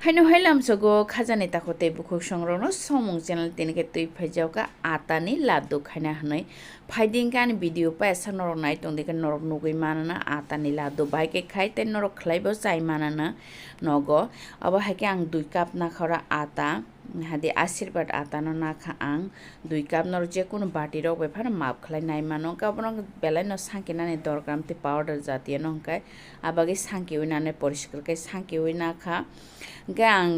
Haino hailam sogo khajani takote bukhuk songrono somung channel tenike tui phaijauka atani ladoo khaina hanai phaidingkan video pa esa norok nai tongdike norok nugui manana atani ladoo baike khai te norok khlaibo chai manana nogo abo haike ang 2 cup na khara ata hadi ashirbat ata no nakha ang 2 cup nor je kono bati rok befar map khlai nai mano kabno belai no sankinani dorkam te powder jatiya nongkai abagi sanki uinane poriskar kai sanki uina kha gang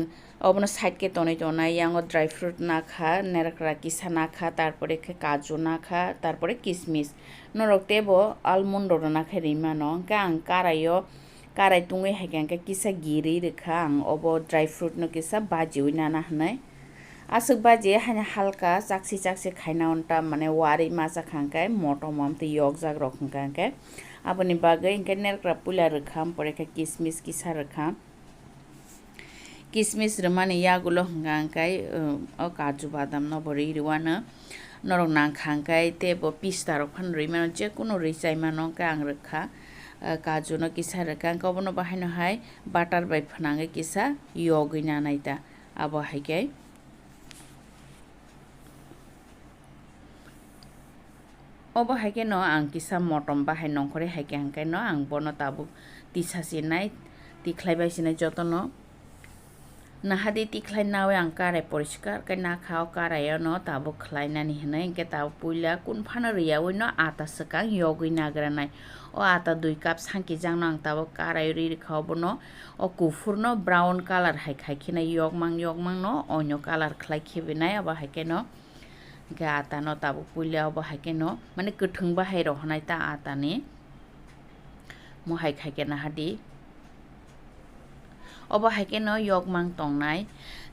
অবনো সাইডকে টনাই ইয়াঙ্গ dry fruit না খা নেরাকরা কিসা না খা তারপরে কাজু না খা তারপরে কিসমিস নরকতেব আলমন্ড না খা রিমানো গাং কারাই তুঙে হেগাঙ্কা কিসা গিরি রেখা আং অব ড্রাই ফ্রুট ন কিসা বাজি উইনা না হানাই আসুক বাজি হানে হালকা চাকসি খাইনা অন্টা মানে ওয়ারি মাছা খাঙ্কায় মটম আমতে ইয়ক জাগ রখাঙ্কায় আপনি বাগে ইনকে নেরকরা পুলা রেখাম পরে কিসমিস কিসা রেখাম किसमिस रमाने यागुलो हंगांकाय ओ काजू बादाम न बरि रिवाना नरक नांखांकाय ते बो पिस्ता रक फान रिमानो जे कुनो रिसाइ मानो का आं रखा काजू न किसा रखा कबनो बाहायनो हाय बाटार बाय फनांगे किसा योगिना नाइता आबो हायके ओबो हायके न आं किसा मटम बाहाय नंखरे हायके हांकाय न आं बनो ताबु तिसासि नाय तिख्लायबायसिनाय जतन Nahadi tiklai nawe ang karai poriskar kai na khao karai no tabo khlai nani hinai ke tabo puila kun phana riya no ata sakang yogui nagranai o ata 2 cup sanki jang nang tabo karai ri khao no o kufur no brown color hai khai khina yogmang no onyo color khlai khibinai aba haike no ke ata no tabo puila aba haike no mane kuthung ba hai rohnai ta ata ni mo hai khai ke nahadi obo haike no yogmang tongnai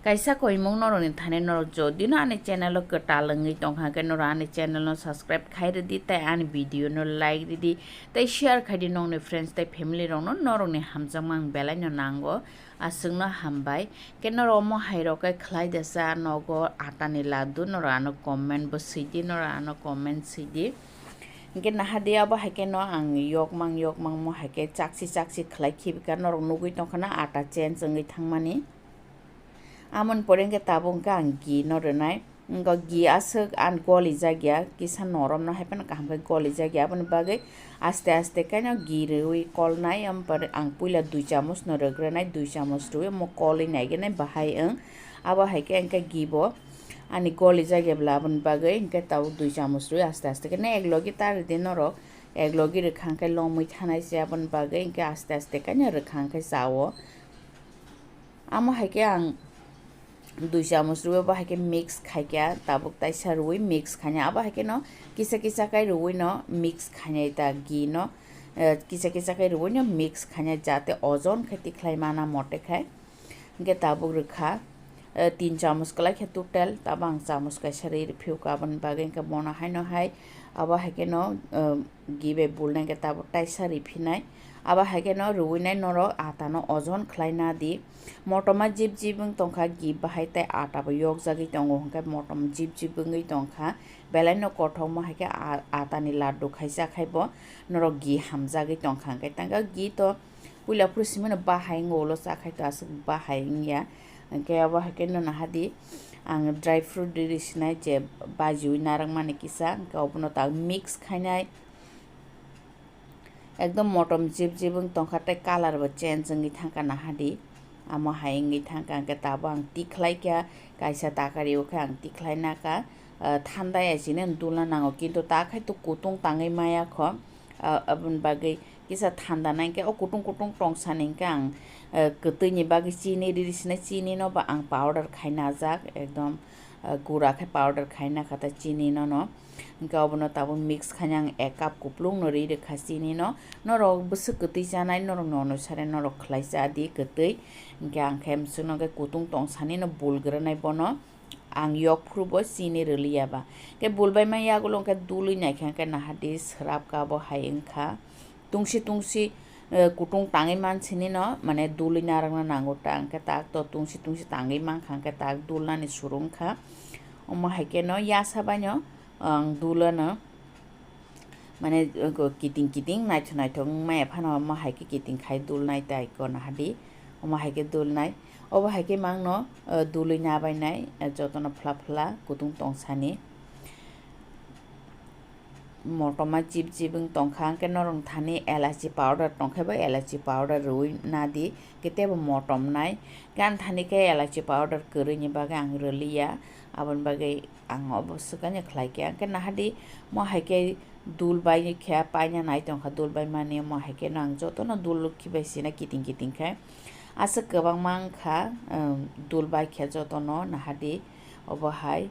kaisa koimong noroni thane norok jodi no ani channel ko talangi tongha ke nor ani channel no subscribe khaire di tai ani video no like di tai share khaidi nong ne friends tai family rong no norok ni hamjamang belai no nango asung no hambai ke nor omo hairo kai khlai desa nogo atani ladoo nor ano comment bo sidi nor ano comment sidi Nge nahadi abo haike no ang yokmang mo haike chaksi khlai khibika norok nugui tongkhana ata chen chungi thangmani amon porenge tabungka ang gi noronai ngo gi asuk an goli jagya kisa norom no hapen kaham goli jagya abon bagai aste kaino gi rui kol nai am par ang puila 2 chamus norogranai 2 chamus rui mo koli nai gene bahai ang abo haike angka gibo ani goli jage blabon bagai inke taw 2 chamus rui aste kene eglogi tar din noro eglogi rekhangkai lomui thanai se abon bagai inke aste kanya rekhangkai sawo amo haike ang 2 chamus rui ba haike mix khaikya tabuk taisa rui mix khanya aba haike no kisa kai rui no mix khanya ta gi no kisa kai rui no mix khanya jate ojon khati khlai mana mote khai inke tabuk rekha 3 চামচ কলাই খে total Tabang চামচ কাই শরীর few Cubbon বাগে কে বনা হাইনো high আবা হাকে ন গিবে বুলনে কে তাব টাইসা রিফিনাই আবা হাকে ন রুইনাই নর আটা ন ওজন খলাইনা দি মটমা জিব তংখা গি বাহাই তাই আটা ব yok জাগি তঙ্গ হংকা মটম জিব গই তংখা বেলাই ন কঠং ম হাকে আটানি লাড্ডু খাইসা খাইব নর গি হামজাগি তংখা কে তাঙ্গা গি তো পুইলা পুরসিমনে বাহাই ngolo sa khai ta asuk bahaই ya ke abo haike no nahadi ang dry fruit dirisnai je bajui narang mane kisa ke obono ta mix khainai ekdom motom jibung tongkhatai color bo change ngi thangka nahadi amo haingi thangka ke tabo ang tikhlai kya kaisa takari o khang tikhlai na ka thandai asine dulna nango kintu ta khai to kutung tangai maya kho abun bagai kisa thanda nai ke o kutung tongsaning kang kutuni bagi chini dirisna chini no ba ang powder khaina jak ekdom gura khai powder khaina khata chini no ga obono tabo mix khanyang 1 cup kuplung no ri rekha chini no norok busu kutui janai norok no sare norok khlaisa di kutui gang khem suno ge kutung tongsani no bulgranai bono ang yok phrubo chini riliya ba ke bulbai ma yagulo ke dului nai kha ke nahadi srap ka bo haingkha tungsi kutung tangai mansini no mane duli narang na nango tang ke tak to tungsi tangai mang khang ke tak dulna ni surung kha omo haike no yasa banyo ang dulana mane kiting nai thong mai phana ma haike kiting khai dul nai tai ko na hadi omo haike dulnai obo haike mangno dului nabainai jotono phla phla kutung tongsani motoma chip chipung tongkha ke norong thani elachi powder tongkha ba elachi powder rui nadi ketebo motom nai gan thani ke elachi powder kuri ni baga ang roliya abon bagai ang obosukanya khlaike ke nahadi mo haike dul bai ni kha paina nai tongkha dul bai mani mo haike nang jotono dul khibai sina kiting kiting kha asa kobang mangkha dul bai kha jotono nahadi obohai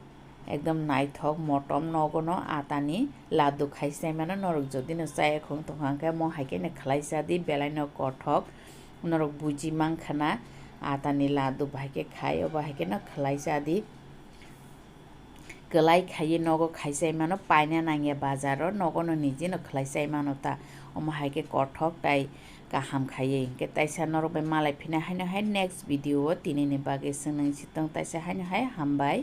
একদম নাইথক মটম নগনো আতানি লাডু খাইছে মানে নরক যদি নচাই এখন তহাকে ম হাইকে নে খালাইছা দি বেলাই ন কঠক নরক বুজি মাংখানা আতানি লাডু ভাইকে খাই অবা হাইকে ন খালাইছা দি গলাই খাইয়ে নগ খাইছে মানে পাইনা নাঙে বাজারো নগনো নিজে ন খালাইছে মানতা অম হাইকে কঠক তাই গাহাম খাইয়ে কে তাইসা নরক মালাই ফিনা হাইনো হাই নেক্সট ভিডিও তিনিনি বাগে সনং সিতং তাইসা হাইনো হাই হামবাই